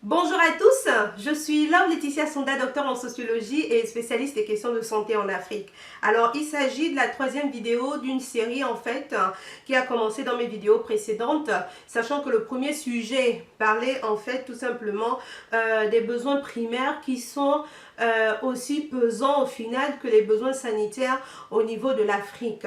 Bonjour à tous, je suis Laure Laetitia Sonda, docteur en sociologie et spécialiste des questions de santé en Afrique. Alors, il s'agit de la troisième vidéo d'une série en fait qui a commencé dans mes vidéos précédentes, sachant que le premier sujet parlait en fait tout simplement des besoins primaires qui sont aussi pesants au final que les besoins sanitaires au niveau de l'Afrique.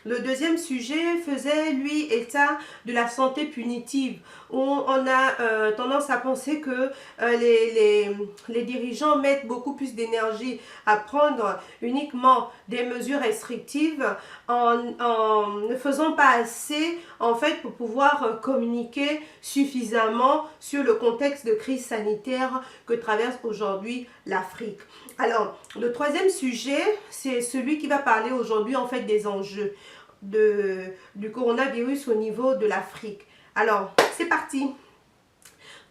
Le deuxième sujet faisait lui état de la santé punitive, où on a tendance à penser que les dirigeants mettent beaucoup plus d'énergie à prendre uniquement des mesures restrictives en ne faisant pas assez en fait pour pouvoir communiquer suffisamment sur le contexte de crise sanitaire que traverse aujourd'hui l'Afrique. Alors, le troisième sujet, c'est celui qui va parler aujourd'hui en fait des enjeux du coronavirus au niveau de l'Afrique. Alors, c'est parti.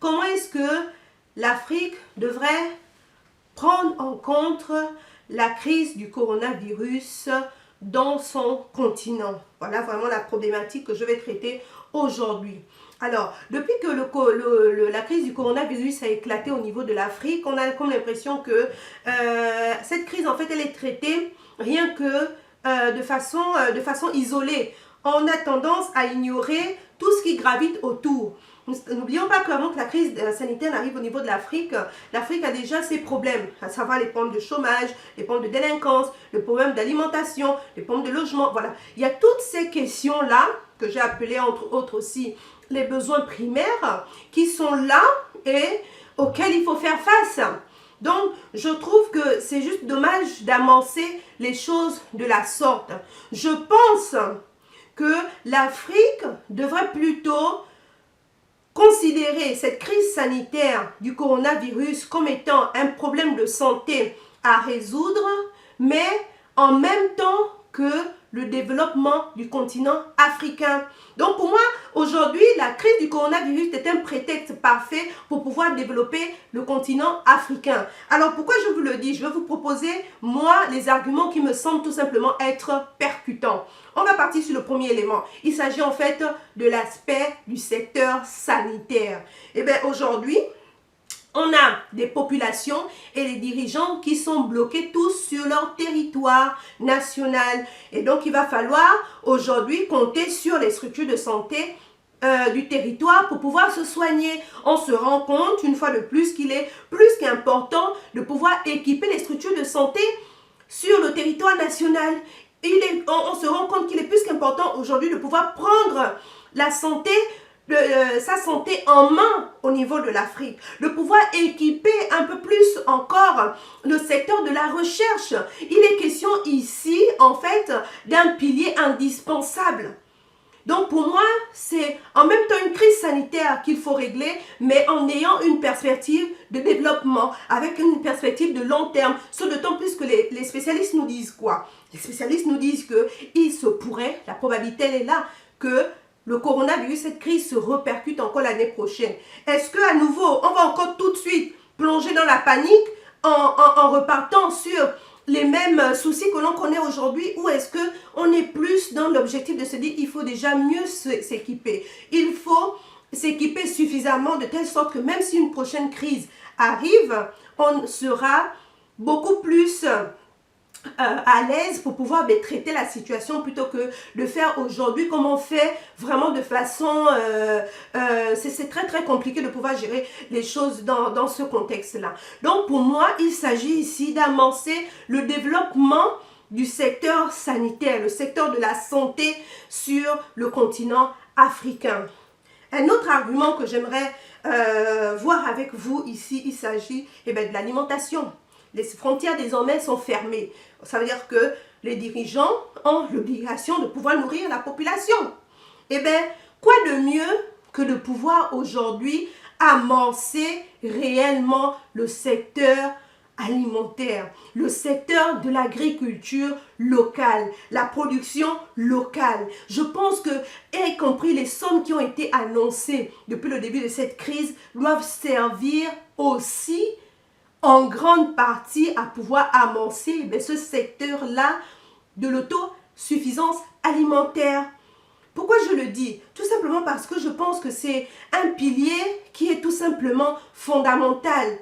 Comment est-ce que l'Afrique devrait prendre en compte la crise du coronavirus dans son continent? Voilà vraiment la problématique que je vais traiter aujourd'hui. Alors, depuis que la crise du coronavirus a éclaté au niveau de l'Afrique, on a comme l'impression que cette crise, en fait, elle est traitée rien que de façon isolée. On a tendance à ignorer tout ce qui gravite autour. N'oublions pas qu'avant que la crise sanitaire n'arrive au niveau de l'Afrique, l'Afrique a déjà ses problèmes, à savoir les problèmes de chômage, les problèmes de délinquance, le problème d'alimentation, les problèmes de logement. Voilà, il y a toutes ces questions-là, que j'ai appelées entre autres aussi les besoins primaires, qui sont là et auxquels il faut faire face. Donc, je trouve que c'est juste dommage d'amorcer les choses de la sorte. Je pense que l'Afrique devrait plutôt considérer cette crise sanitaire du coronavirus comme étant un problème de santé à résoudre, mais en même temps que le développement du continent africain. Donc pour moi, aujourd'hui, la crise du coronavirus est un prétexte parfait pour pouvoir développer le continent africain. Alors pourquoi je vous le dis? Je vais vous proposer, moi, les arguments qui me semblent tout simplement être percutants. On va partir sur le premier élément. Il s'agit en fait de l'aspect du secteur sanitaire. Et bien aujourd'hui, on a des populations et des dirigeants qui sont bloqués tous sur leur territoire national. Et donc, il va falloir aujourd'hui compter sur les structures de santé du territoire pour pouvoir se soigner. On se rend compte, une fois de plus, qu'il est plus qu'important de pouvoir équiper les structures de santé sur le territoire national. On se rend compte qu'il est plus qu'important aujourd'hui de pouvoir prendre la santé sa santé en main au niveau de l'Afrique, de pouvoir équiper un peu plus encore le secteur de la recherche. Il est question ici, en fait, d'un pilier indispensable. Donc pour moi, c'est en même temps une crise sanitaire qu'il faut régler, mais en ayant une perspective de développement, avec une perspective de long terme. Ce d'autant plus que les spécialistes nous disent quoi? Les spécialistes nous disent qu'il se pourrait, la probabilité elle est là, que le coronavirus, cette crise se répercute encore l'année prochaine. Est-ce qu'à nouveau, on va encore tout de suite plonger dans la panique en repartant sur les mêmes soucis que l'on connaît aujourd'hui, ou est-ce qu'on est plus dans l'objectif de se dire qu'il faut déjà mieux s'équiper? Il faut s'équiper suffisamment de telle sorte que même si une prochaine crise arrive, on sera beaucoup plus à l'aise pour pouvoir traiter la situation plutôt que de faire aujourd'hui comme on fait vraiment de façon c'est très compliqué de pouvoir gérer les choses dans ce contexte là. Donc pour moi il s'agit ici d'amorcer le développement du secteur sanitaire, le secteur de la santé sur le continent africain. Un autre argument que j'aimerais voir avec vous ici, il s'agit de l'alimentation. Les frontières désormais sont fermées. Ça veut dire que les dirigeants ont l'obligation de pouvoir nourrir la population. Eh bien, quoi de mieux que de pouvoir aujourd'hui amorcer réellement le secteur alimentaire, le secteur de l'agriculture locale, la production locale. Je pense que, y compris les sommes qui ont été annoncées depuis le début de cette crise, doivent servir aussi en grande partie à pouvoir amorcer ce secteur-là de l'autosuffisance alimentaire. Pourquoi je le dis? Tout simplement parce que je pense que c'est un pilier qui est tout simplement fondamental.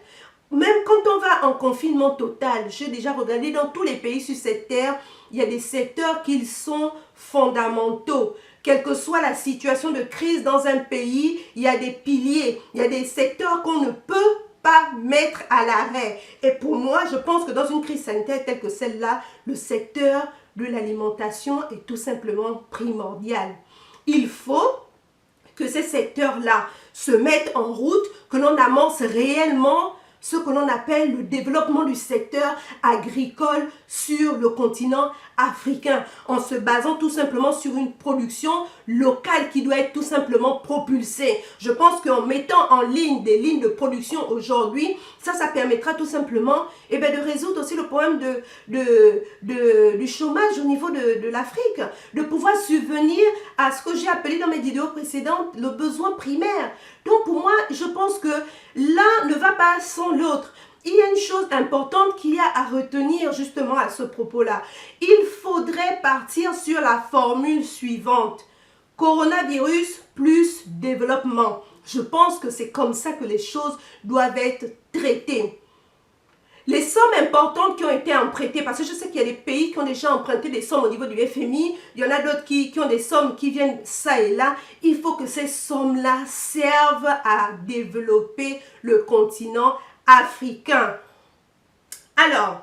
Même quand on va en confinement total, j'ai déjà regardé dans tous les pays sur cette terre, il y a des secteurs qui sont fondamentaux. Quelle que soit la situation de crise dans un pays, il y a des piliers, il y a des secteurs qu'on ne peut pas mettre à l'arrêt. Et pour moi, je pense que dans une crise sanitaire telle que celle-là, le secteur de l'alimentation est tout simplement primordial. Il faut que ces secteurs-là se mettent en route, que l'on amorce réellement ce que l'on appelle le développement du secteur agricole sur le continent africain, en se basant tout simplement sur une production locale qui doit être tout simplement propulsée. Je pense qu'en mettant en ligne des lignes de production aujourd'hui, ça permettra tout simplement de résoudre aussi le problème du chômage au niveau de l'Afrique, de pouvoir subvenir à ce que j'ai appelé dans mes vidéos précédentes le besoin primaire. Donc pour moi, je pense que l'un ne va pas sans l'autre. Il y a une chose importante qu'il y a à retenir justement à ce propos-là. Il faudrait partir sur la formule suivante. Coronavirus plus développement. Je pense que c'est comme ça que les choses doivent être traitées. Les sommes importantes qui ont été empruntées, parce que je sais qu'il y a des pays qui ont déjà emprunté des sommes au niveau du FMI, il y en a d'autres qui ont des sommes qui viennent ça et là. Il faut que ces sommes-là servent à développer le continent africain. Alors,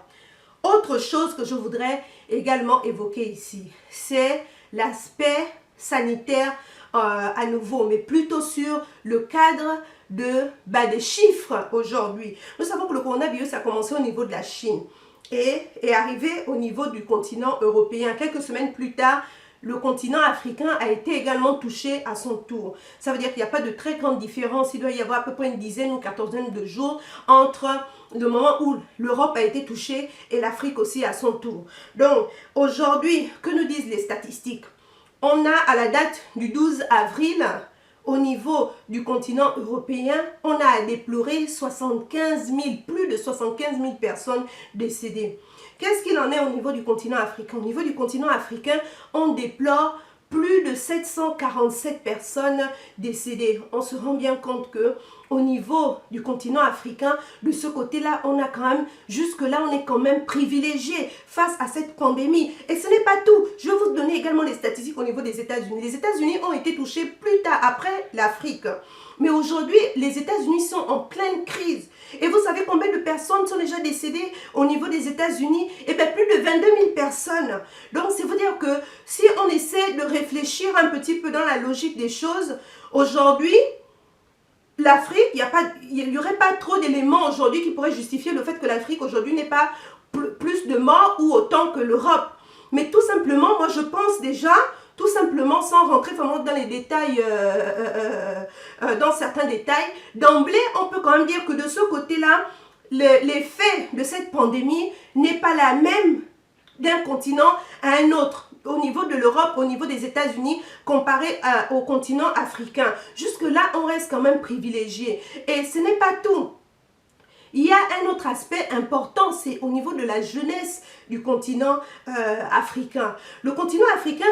autre chose que je voudrais également évoquer ici, c'est l'aspect sanitaire à nouveau, mais plutôt sur le cadre des chiffres aujourd'hui. Nous savons que le coronavirus a commencé au niveau de la Chine et est arrivé au niveau du continent européen. Quelques semaines plus tard, le continent africain a été également touché à son tour. Ça veut dire qu'il n'y a pas de très grande différence. Il doit y avoir à peu près une dizaine ou quatorzaine de jours entre le moment où l'Europe a été touchée et l'Afrique aussi à son tour. Donc, aujourd'hui, que nous disent les statistiques? On a à la date du 12 avril, au niveau du continent européen, on a à déplorer 75 000, plus de 75 000 personnes décédées. Qu'est-ce qu'il en est au niveau du continent africain? Au niveau du continent africain, on déplore plus de 747 personnes décédées. On se rend bien compte que au niveau du continent africain, de ce côté-là, on a quand même, jusque-là, on est quand même privilégié face à cette pandémie. Et ce n'est pas tout. Je vais vous donner également les statistiques au niveau des États-Unis. Les États-Unis ont été touchés plus tard, après l'Afrique. Mais aujourd'hui, les États-Unis sont en pleine crise. Et vous savez combien de personnes sont déjà décédées au niveau des États-Unis? Eh bien, plus de 22 000 personnes. Donc, c'est vous dire que si on essaie de réfléchir un petit peu dans la logique des choses, aujourd'hui, l'Afrique, il n'y aurait pas trop d'éléments aujourd'hui qui pourraient justifier le fait que l'Afrique aujourd'hui n'ait pas plus de morts ou autant que l'Europe. Mais tout simplement, moi je pense déjà, tout simplement, sans rentrer vraiment dans les détails, dans certains détails, d'emblée, on peut quand même dire que de ce côté-là, l'effet de cette pandémie n'est pas la même d'un continent à un autre. Au niveau de l'Europe, au niveau des États-Unis, comparé au continent africain. Jusque-là, on reste quand même privilégié. Et ce n'est pas tout. Il y a un autre aspect important, c'est au niveau de la jeunesse du continent africain. Le continent africain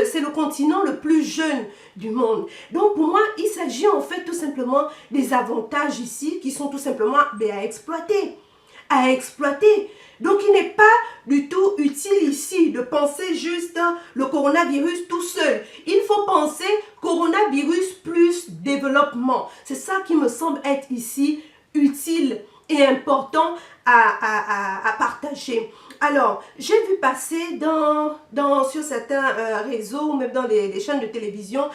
c'est le continent le plus jeune du monde. Donc pour moi, il s'agit en fait tout simplement des avantages ici qui sont tout simplement à exploiter. À exploiter. Donc il n'est pas du tout utile ici de penser juste le coronavirus tout seul. Il faut penser coronavirus plus développement. C'est ça qui me semble être ici utile et important à partager. Alors, j'ai vu passer sur certains réseaux, même dans les chaînes de télévision,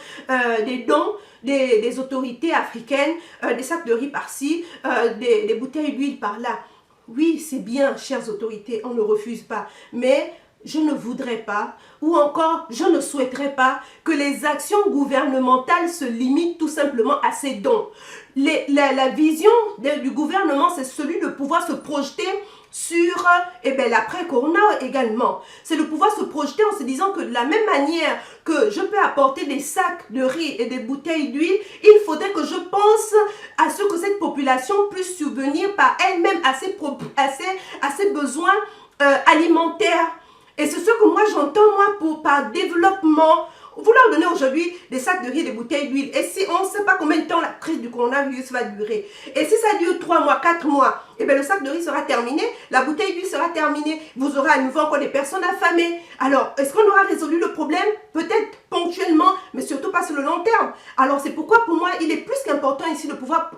des dons des autorités africaines, des sacs de riz par-ci, des bouteilles d'huile par-là. Oui, c'est bien, chères autorités, on ne refuse pas. Mais je ne voudrais pas, ou encore, je ne souhaiterais pas que les actions gouvernementales se limitent tout simplement à ces dons. La vision du gouvernement, c'est celui de pouvoir se projeter sur l'après-corona également. C'est de pouvoir se projeter en se disant que de la même manière que je peux apporter des sacs de riz et des bouteilles d'huile, il faudrait que je pense à ce que cette population puisse subvenir par elle-même à ses besoins alimentaires. Et c'est ce que moi j'entends par développement vous leur donnez aujourd'hui des sacs de riz, des bouteilles d'huile. Et si on ne sait pas combien de temps la crise du coronavirus va durer, et si ça dure 3 mois, 4 mois, et bien le sac de riz sera terminé, la bouteille d'huile sera terminée, vous aurez à nouveau encore des personnes affamées. Alors, est-ce qu'on aura résolu le problème? Peut-être ponctuellement, mais surtout pas sur le long terme. Alors, c'est pourquoi pour moi, il est plus qu'important ici de pouvoir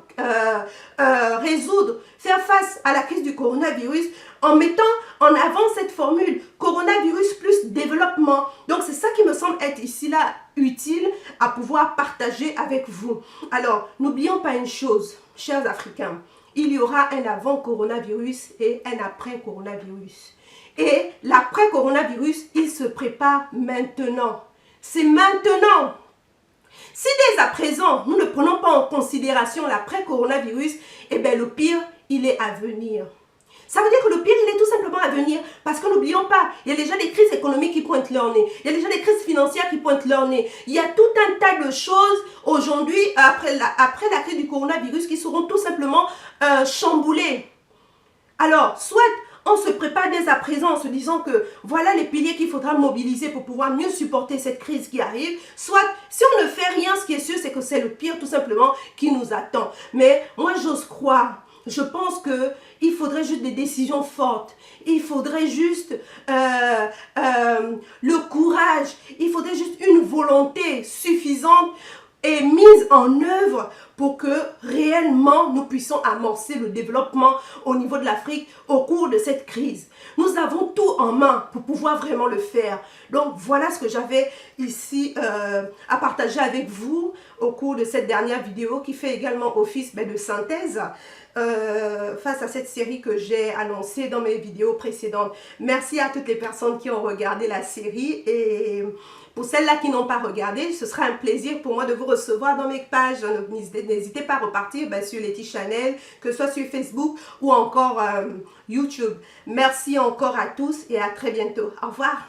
faire face à la crise du coronavirus en mettant en avant cette formule coronavirus plus développement. Donc, c'est ça qui me semble être ici là utile à pouvoir partager avec vous. Alors, n'oublions pas une chose, chers Africains, il y aura un avant coronavirus et un après coronavirus. Et l'après coronavirus, il se prépare maintenant. C'est maintenant. Si dès à présent, nous ne prenons pas en considération l'après-coronavirus, eh bien le pire, il est à venir. Ça veut dire que le pire, il est tout simplement à venir. Parce que n'oublions pas, il y a déjà des crises économiques qui pointent leur nez. Il y a déjà des crises financières qui pointent leur nez. Il y a tout un tas de choses aujourd'hui, après la crise du coronavirus, qui seront tout simplement chamboulées. Alors, soit on se prépare dès à présent en se disant que voilà les piliers qu'il faudra mobiliser pour pouvoir mieux supporter cette crise qui arrive. Soit, si on ne fait rien, ce qui est sûr, c'est que c'est le pire tout simplement qui nous attend. Mais moi, j'ose croire. Je pense qu'il faudrait juste des décisions fortes. Il faudrait juste le courage. Il faudrait juste une volonté suffisante et mise en œuvre pour que réellement nous puissions amorcer le développement au niveau de l'Afrique au cours de cette crise. Nous avons tout en main pour pouvoir vraiment le faire. Donc voilà ce que j'avais ici à partager avec vous au cours de cette dernière vidéo qui fait également office de synthèse face à cette série que j'ai annoncée dans mes vidéos précédentes. Merci à toutes les personnes qui ont regardé la série et pour celles-là qui n'ont pas regardé, ce sera un plaisir pour moi de vous recevoir dans mes pages. N'hésitez pas à repartir sur Letty Chanel, que ce soit sur Facebook ou encore YouTube. Merci encore à tous et à très bientôt. Au revoir.